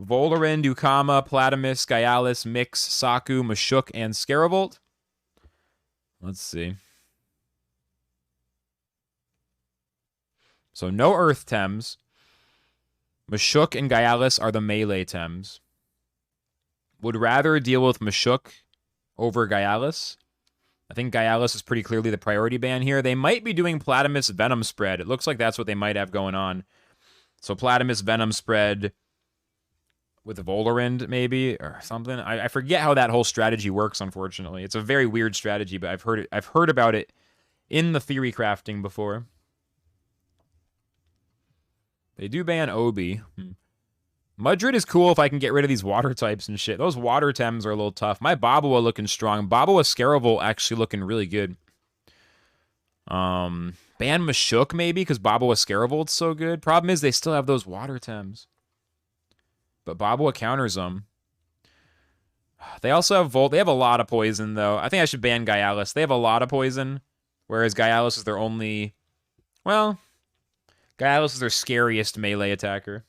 Volarind, Ukama, Platimus, Gyalis, Mix, Saku, Mashuk, and Scaravolt. Let's see. So no Earth Tems. Mashuk and Gyalis are the melee Tems. Would rather deal with Mashuk over Gyalis. I think Gyalis is pretty clearly the priority ban here. They might be doing Platimus Venom Spread. It looks like that's what they might have going on. So Platimus Venom Spread with Volarind, maybe, or something. I forget how that whole strategy works, unfortunately. It's a very weird strategy, but I've heard about it in the theory crafting before. They do ban Obi. Mudrid is cool if I can get rid of these water types and shit. Those water Tems are a little tough. My Babua looking strong. Babua Scaravolt actually looking really good. Ban Mashuk maybe, because Babua Scaravolt's so good. Problem is they still have those water Tems. But Babua counters them. They also have Volt. They have a lot of poison, though. I think I should ban Gyalis. They have a lot of poison, whereas Gyalis is their only... Well, Gyalis is their scariest melee attacker.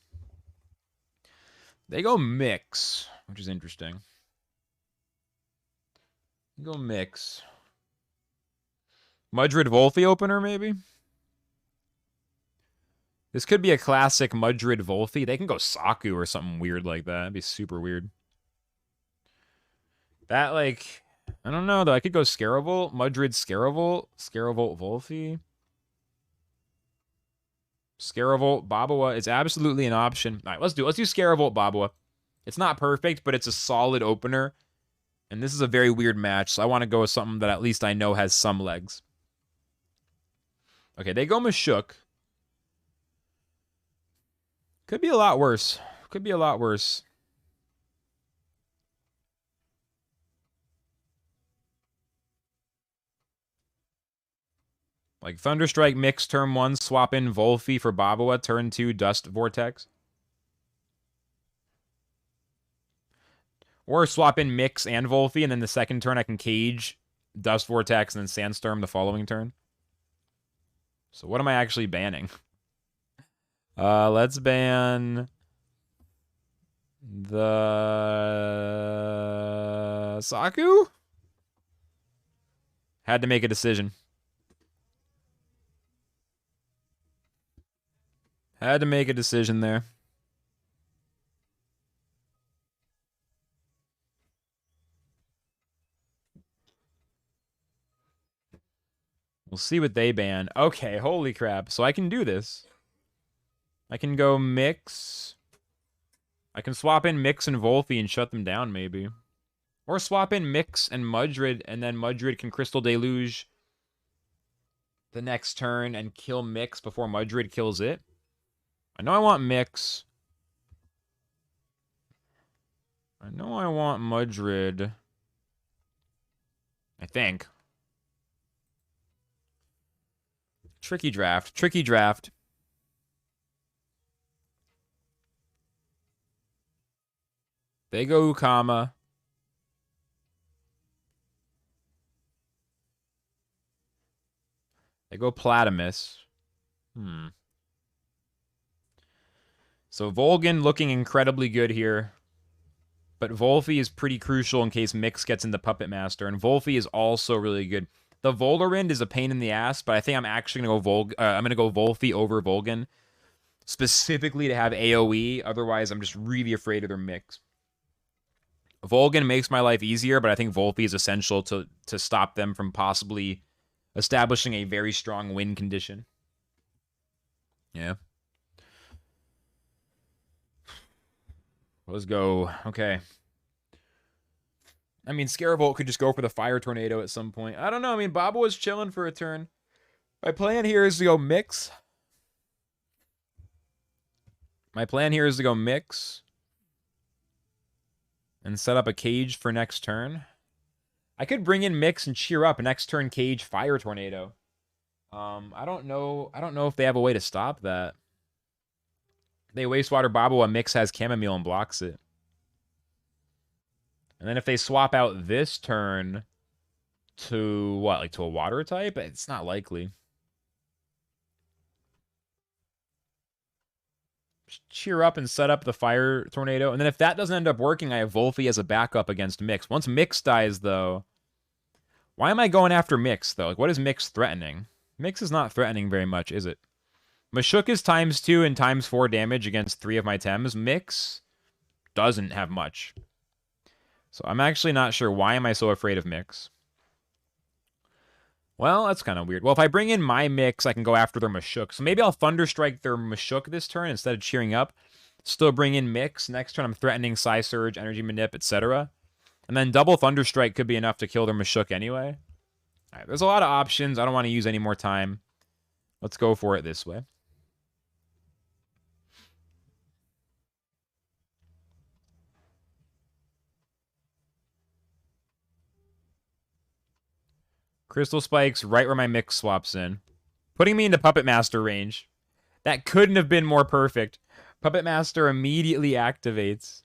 They go Mix, which is interesting. They go Mix. Mudrid Volphy opener, maybe? This could be a classic Mudrid Volphy. They can go Saku or something weird like that. That'd be super weird. That, like... I don't know, though. I could go Scaravolt. Mudrid Scaravolt. Scaravolt Volphy. Scaravolt Babua is absolutely an option. All right, let's do Scaravolt Babua. It's not perfect, but it's a solid opener. And this is a very weird match, so I want to go with something that at least I know has some legs. Okay, they go Mashuk. Could be a lot worse. Could be a lot worse. Like Thunderstrike Mix turn 1, swap in Volphy for Babua, turn 2, Dust Vortex. Or swap in Mix and Volphy, and then the second turn I can Cage, Dust Vortex, and then Sandstorm the following turn. So what am I actually banning? Let's ban the Saku? Had to make a decision. Had to make a decision there. We'll see what they ban. Okay, holy crap. So I can do this. I can go Mix. I can swap in Mix and Volphy and shut them down, maybe. Or swap in Mix and Mudrid, and then Mudrid can Crystal Deluge the next turn and kill Mix before Mudrid kills it. I know I want Mix. I know I want Mudrid. I think. Tricky draft. Tricky draft. They go Ukama. They go Platimus. So Volgan looking incredibly good here. But Volphy is pretty crucial in case Mix gets into Puppet Master. And Volphy is also really good. The Volarind is a pain in the ass, but I think I'm actually going to go I'm going to go Volphy over Volgan. Specifically to have AoE. Otherwise, I'm just really afraid of their Mix. Volgan makes my life easier, but I think Volphy is essential to stop them from possibly establishing a very strong win condition. Yeah. Let's go. Okay. I mean, Scaravolt could just go for the Fire Tornado at some point. I don't know. I mean, Babua was chilling for a turn. My plan here is to go Mix. My plan here is to go Mix. And set up a Cage for next turn. I could bring in Mix and cheer up next turn Cage Fire Tornado. I don't know if they have a way to stop that. They Wastewater Babua, Mix has Chamomile and blocks it. And then if they swap out this turn to what, like to a water type? It's not likely. cheer up and set up the fire tornado. And then if that doesn't end up working, I have Wolfie as a backup against Mix. Once Mix dies, though... Why am I going after Mix, though? Like, what is Mix threatening? Mix is not threatening very much, is it? Mashuk is ×2 and ×4 damage against 3 of my Tems. Mix doesn't have much. So I'm actually not sure. Why am I so afraid of Mix? Well, that's kind of weird. Well, if I bring in my Mix, I can go after their Mashuk. So maybe I'll Thunderstrike their Mashuk this turn instead of cheering up. Still bring in Mix. Next turn, I'm threatening Psy Surge, Energy Manip, etc. And then double Thunderstrike could be enough to kill their Mashuk anyway. All right, there's a lot of options. I don't want to use any more time. Let's go for it this way. Crystal Spikes right where my Mix swaps in. Putting me into Puppet Master range. That couldn't have been more perfect. Puppet Master immediately activates.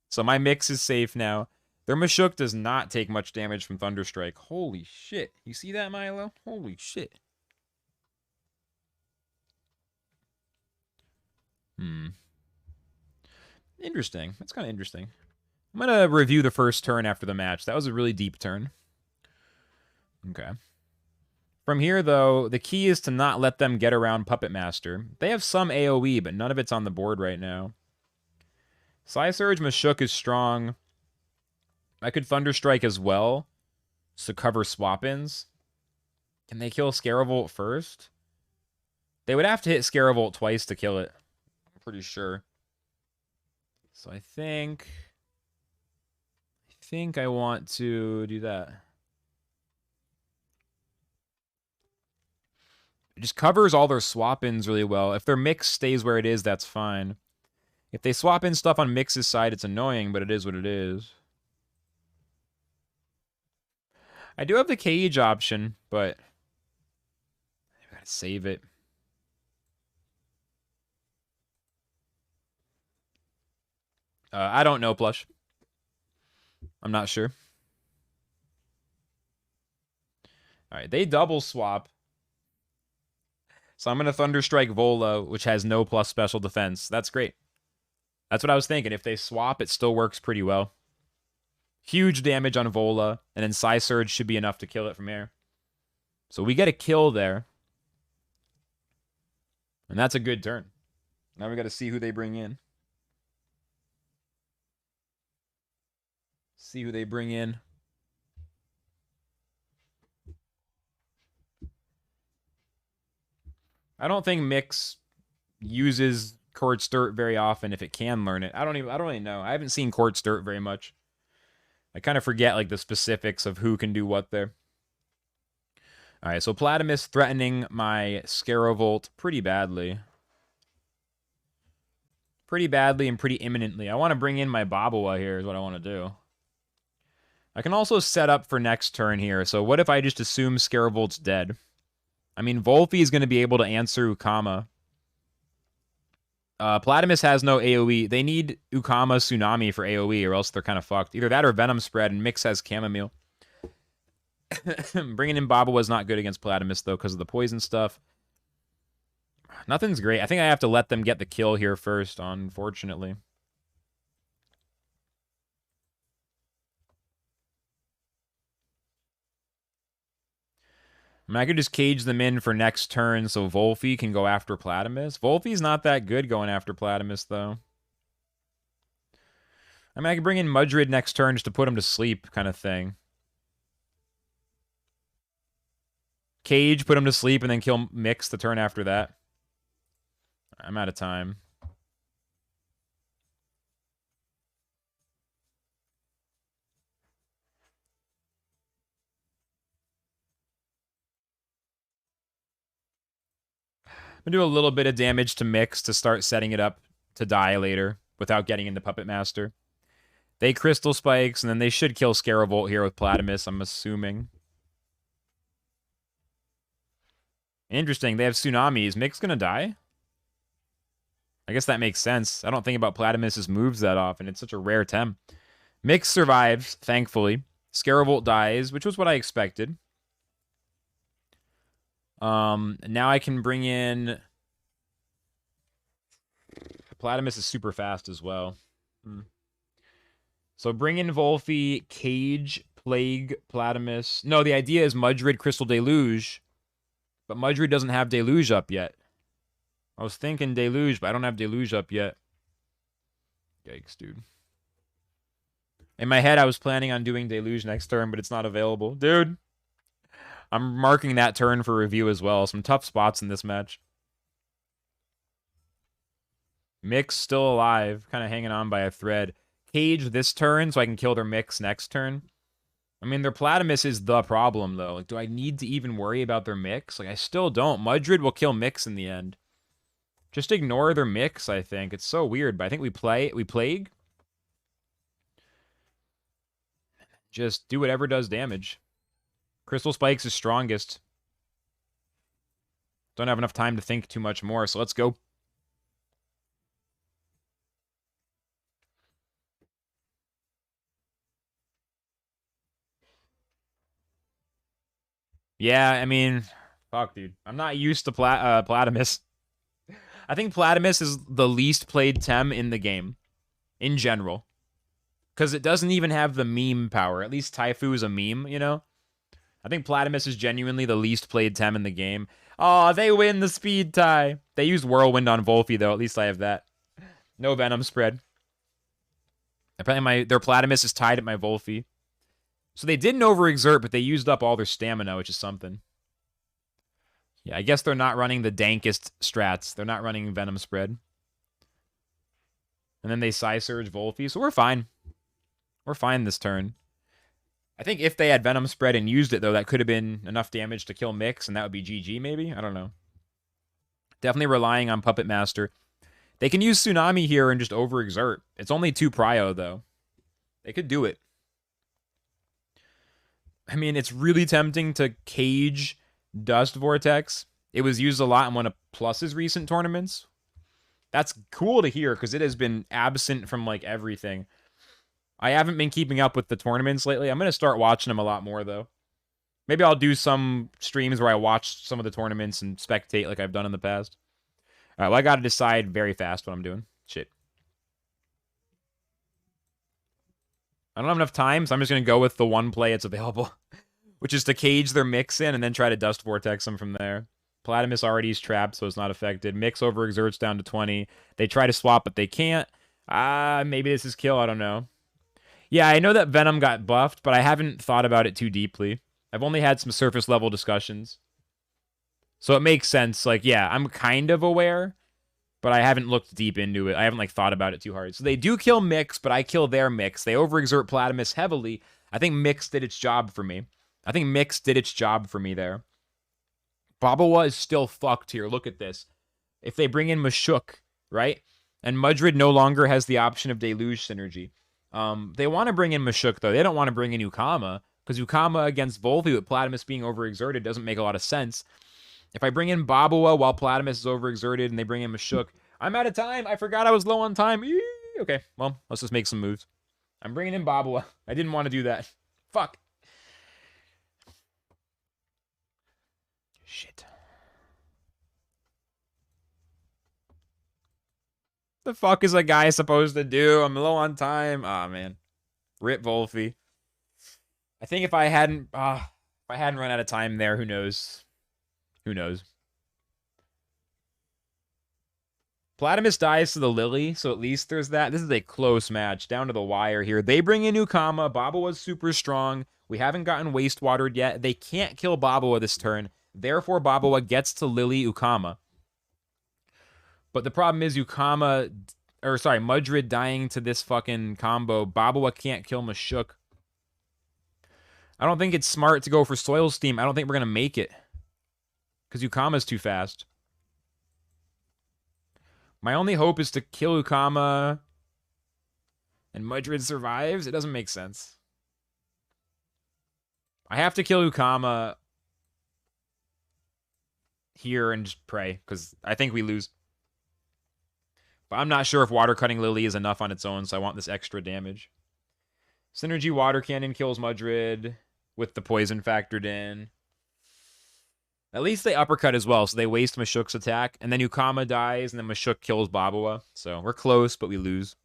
So my Mix is safe now. Their Mashuk does not take much damage from Thunderstrike. Holy shit. You see that, Milo? Holy shit. Interesting. That's kind of interesting. I'm going to review the first turn after the match. That was a really deep turn. Okay. From here, though, the key is to not let them get around Puppet Master. They have some AoE, but none of it's on the board right now. Psy Surge Mashuk is strong. I could Thunderstrike as well to cover swap-ins. Can they kill Scaravolt first? They would have to hit Scaravolt twice to kill it. I'm pretty sure. So I think I want to do that. It just covers all their swap-ins really well. If their Mix stays where it is, that's fine. If they swap in stuff on Mix's side, it's annoying, but it is what it is. I do have the Cage option, but I gotta save it. I don't know, Plush. I'm not sure. All right, they double swap. So I'm going to Thunderstrike Vola, which has no plus special defense. That's great. That's what I was thinking. If they swap, it still works pretty well. Huge damage on Vola, and then Psy Surge should be enough to kill it from here. So we get a kill there. And that's a good turn. Now we got to see who they bring in. See who they bring in. I don't think Mix uses Quartz Dirt very often if it can learn it. I don't really know. I haven't seen Quartz Dirt very much. I kind of forget like the specifics of who can do what there. All right, so Platimus threatening my Scaravolt pretty badly. Pretty badly and pretty imminently. I want to bring in my Babawa here is what I want to do. I can also set up for next turn here. So what if I just assume Scaravolt's dead? I mean, Volphy is going to be able to answer Ukama. Platimus has no AoE. They need Ukama Tsunami for AoE, or else they're kind of fucked. Either that or Venom Spread, and Mix has Chamomile. Bringing in Baba was not good against Platimus, though, because of the poison stuff. Nothing's great. I think I have to let them get the kill here first, unfortunately. I mean, I could just cage them in for next turn so Volphy can go after Platimus. Volphy's not that good going after Platimus, though. I mean, I could bring in Mudrid next turn just to put him to sleep kind of thing. Cage, put him to sleep, and then kill Mix the turn after that. I'm out of time. I'm going to do a little bit of damage to Mix to start setting it up to die later without getting into Puppet Master. They Crystal Spikes, and then they should kill Scaravolt here with Platimus, I'm assuming. Interesting, they have Tsunamis. Mix going to die? I guess that makes sense. I don't think about Platimus's moves that often. It's such a rare Tem. Mix survives, thankfully. Scaravolt dies, which was what I expected. Now I can bring in... Platimus is super fast as well. So bring in Volphy, Cage, Plague, Platimus. No, the idea is Mudrid, Crystal Deluge. But Mudrid doesn't have Deluge up yet. I was thinking Deluge, but I don't have Deluge up yet. Yikes, dude. In my head, I was planning on doing Deluge next turn, but it's not available. Dude. I'm marking that turn for review as well. Some tough spots in this match. Mix still alive, kind of hanging on by a thread. Cage this turn so I can kill their Mix next turn. I mean, their Platimus is the problem, though. Like, do I need to even worry about their Mix? Like, I still don't. Mudrid will kill Mix in the end. Just ignore their Mix, I think. It's so weird, but I think we Plague. Just do whatever does damage. Crystal Spike's is strongest. Don't have enough time to think too much more, so let's go. Yeah, I mean, fuck, dude. I'm not used to Platimus. I think Platimus is the least played Tem in the game, in general. Because it doesn't even have the meme power. At least Taifu is a meme, you know? I think Platimus is genuinely the least played Tem in the game. Oh, they win the speed tie. They used Whirlwind on Volphy, though. At least I have that. No Venom spread. Apparently their Platimus is tied at my Volphy. So they didn't overexert, but they used up all their stamina, which is something. Yeah, I guess they're not running the dankest strats. They're not running Venom spread. And then they Psy-Surge Volphy, so we're fine. We're fine this turn. I think if they had Venom spread and used it, though, that could have been enough damage to kill Mix, and that would be GG, maybe? I don't know. Definitely relying on Puppet Master. They can use Tsunami here and just overexert. It's only 2 prio, though. They could do it. I mean, it's really tempting to Cage Dust Vortex. It was used a lot in one of Plus's recent tournaments. That's cool to hear, because it has been absent from, like, everything. I haven't been keeping up with the tournaments lately. I'm going to start watching them a lot more, though. Maybe I'll do some streams where I watch some of the tournaments and spectate like I've done in the past. All right, well, I got to decide very fast what I'm doing. Shit. I don't have enough time, so I'm just going to go with the one play that's available, which is to Cage their Mix in and then try to Dust Vortex them from there. Platimus already is trapped, so it's not affected. Mix overexerts down to 20. They try to swap, but they can't. Maybe this is kill. I don't know. Yeah, I know that Venom got buffed, but I haven't thought about it too deeply. I've only had some surface level discussions. So it makes sense. Like, yeah, I'm kind of aware, but I haven't looked deep into it. I haven't, like, thought about it too hard. So they do kill Mix, but I kill their Mix. They overexert Platimus heavily. I think Mix did its job for me. I think Mix did its job for me there. Babawa is still fucked here. Look at this. If they bring in Mashuk, right? And Mudrid no longer has the option of Deluge synergy. They want to bring in Mashuk, though. They don't want to bring in Ukama, because Ukama against Volphy with Platimus being overexerted doesn't make a lot of sense. If I bring in Babawa while Platimus is overexerted and they bring in Mashuk, I'm out of time. I forgot I was low on time. Eee! Okay, well, let's just make some moves. I'm bringing in Babawa. I didn't want to do that. Fuck. Shit. The fuck is a guy supposed to do? I'm low on time. Aw, man. Rip Volphy. I think if I hadn't run out of time there, who knows? Who knows? Platimus dies to the Lily, so at least there's that. This is a close match, down to the wire here. They bring in Ukama. Babawa's super strong. We haven't gotten wastewatered yet. They can't kill Babawa this turn. Therefore, Babawa gets to Lily Ukama. But the problem is Mudrid dying to this fucking combo. Babawa can't kill Mashuk. I don't think it's smart to go for Soil Steam. I don't think we're going to make it. Because Ukama's too fast. My only hope is to kill Ukama and Mudrid survives. It doesn't make sense. I have to kill Ukama here and just pray, because I think we lose. But I'm not sure if Water Cutting Lily is enough on its own, so I want this extra damage. Synergy Water Cannon kills Mudrid with the poison factored in. At least they uppercut as well, so they waste Mashuk's attack, and then Ukama dies, and then Mashuk kills Babawa. So we're close, but we lose.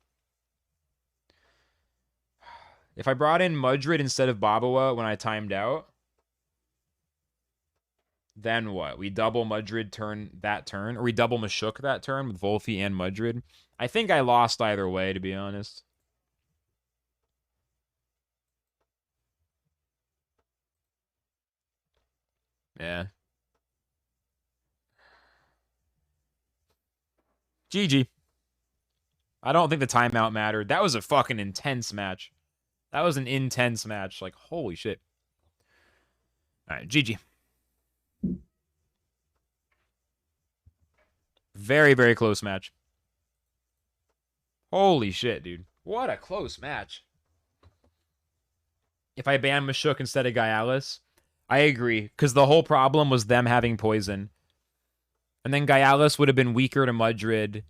If I brought in Mudrid instead of Babawa when I timed out, then what? We double Mudrid that turn, or we double Mashuk that turn with Volfi and Mudrid. I think I lost either way, to be honest. Yeah. GG. I don't think the timeout mattered. That was a fucking intense match. That was an intense match. Like, holy shit. All right, GG. Very, very close match. Holy shit, dude. What a close match. If I ban Mashuk instead of Gaialis, I agree, because the whole problem was them having poison. And then Gaialis would have been weaker to Mudrid.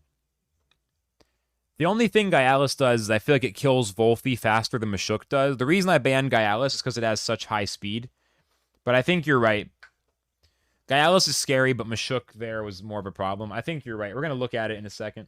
The only thing Gaialis does is I feel like it kills Volfi faster than Mashuk does. The reason I banned Gaialis is because it has such high speed. But I think you're right. Gaialis is scary, but Mashuk there was more of a problem. I think you're right. We're going to look at it in a second.